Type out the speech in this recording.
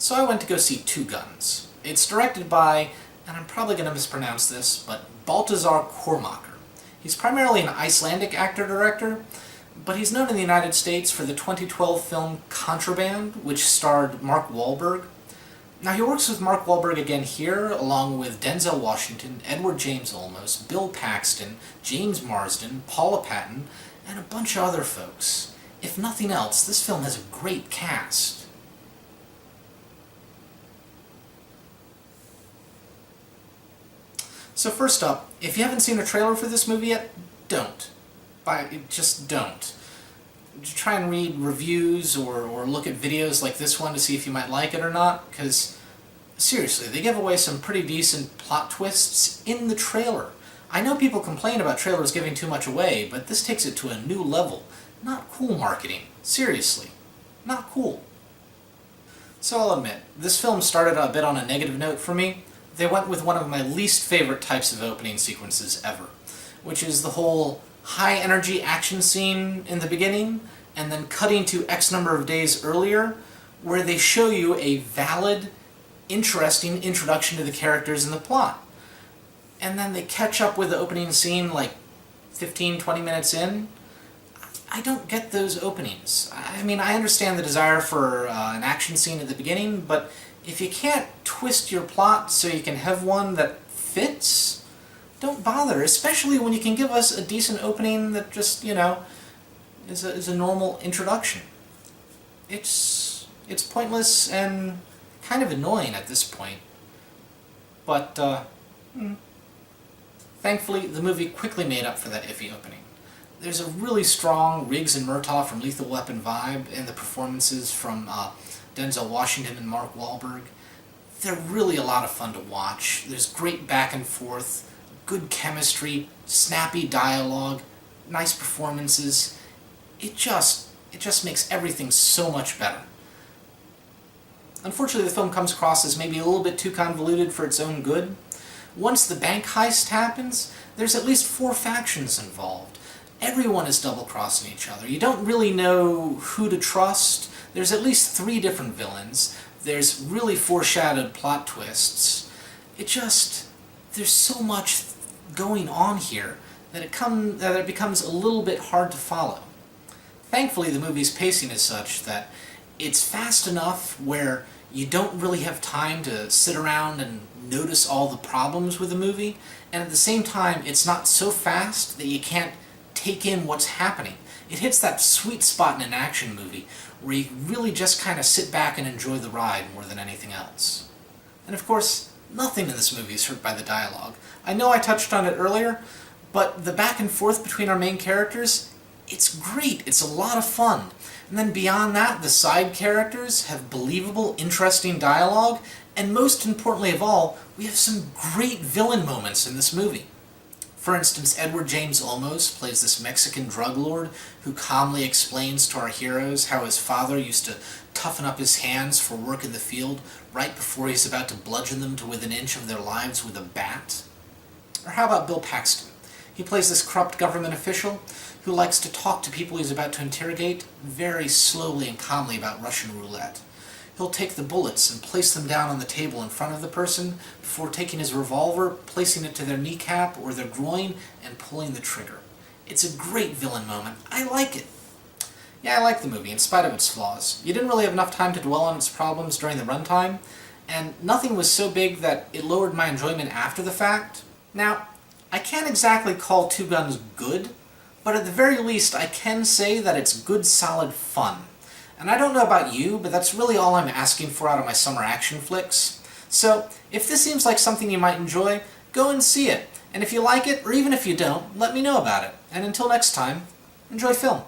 So I went to go see Two Guns. It's directed by, and I'm probably going to mispronounce this, but Baltazar Kormaker. He's primarily an Icelandic actor-director, but he's known in the United States for the 2012 film Contraband, which starred Mark Wahlberg. Now he works with Mark Wahlberg again here, along with Denzel Washington, Edward James Olmos, Bill Paxton, James Marsden, Paula Patton, and a bunch of other folks. If nothing else, this film has a great cast. So first up, if you haven't seen a trailer for this movie yet, don't. Just don't. Try and read reviews or look at videos like this one to see if you might like it or not, because seriously, they give away some pretty decent plot twists in the trailer. I know people complain about trailers giving too much away, but this takes it to a new level. Not cool marketing. Seriously. Not cool. So I'll admit, this film started a bit on a negative note for me. They went with one of my least favorite types of opening sequences ever, which is the whole high-energy action scene in the beginning, and then cutting to X number of days earlier, where they show you a valid, interesting introduction to the characters in the plot. And then they catch up with the opening scene like 15-20 minutes in. I don't get those openings. I mean, I understand the desire for an action scene at the beginning, but if you can't twist your plot so you can have one that fits, don't bother, especially when you can give us a decent opening that just, you know, is a normal introduction. It's pointless and kind of annoying at this point. But, thankfully, the movie quickly made up for that iffy opening. There's a really strong Riggs and Murtaugh from Lethal Weapon vibe in the performances from Denzel Washington and Mark Wahlberg. They're really a lot of fun to watch. There's great back and forth, good chemistry, snappy dialogue, nice performances. It just makes everything so much better. Unfortunately, the film comes across as maybe a little bit too convoluted for its own good. Once the bank heist happens, there's at least 4 factions involved. Everyone is double-crossing each other. You don't really know who to trust. There's at least 3 different villains. There's really foreshadowed plot twists. There's so much going on here that it becomes a little bit hard to follow. Thankfully, the movie's pacing is such that it's fast enough where you don't really have time to sit around and notice all the problems with the movie, and at the same time, it's not so fast that you can't take in what's happening. It hits that sweet spot in an action movie where you really just kind of sit back and enjoy the ride more than anything else. And of course, nothing in this movie is hurt by the dialogue. I know I touched on it earlier, but the back and forth between our main characters, it's great, it's a lot of fun. And then beyond that, the side characters have believable, interesting dialogue, and most importantly of all, we have some great villain moments in this movie. For instance, Edward James Olmos plays this Mexican drug lord who calmly explains to our heroes how his father used to toughen up his hands for work in the field right before he's about to bludgeon them to within an inch of their lives with a bat. Or how about Bill Paxton? He plays this corrupt government official who likes to talk to people he's about to interrogate very slowly and calmly about Russian roulette. He'll take the bullets and place them down on the table in front of the person before taking his revolver, placing it to their kneecap or their groin, and pulling the trigger. It's a great villain moment. I like it. Yeah, I like the movie, in spite of its flaws. You didn't really have enough time to dwell on its problems during the runtime, and nothing was so big that it lowered my enjoyment after the fact. Now, I can't exactly call Two Guns good, but at the very least I can say that it's good, solid fun. And I don't know about you, but that's really all I'm asking for out of my summer action flicks. So, if this seems like something you might enjoy, go and see it. And if you like it, or even if you don't, let me know about it. And until next time, enjoy film.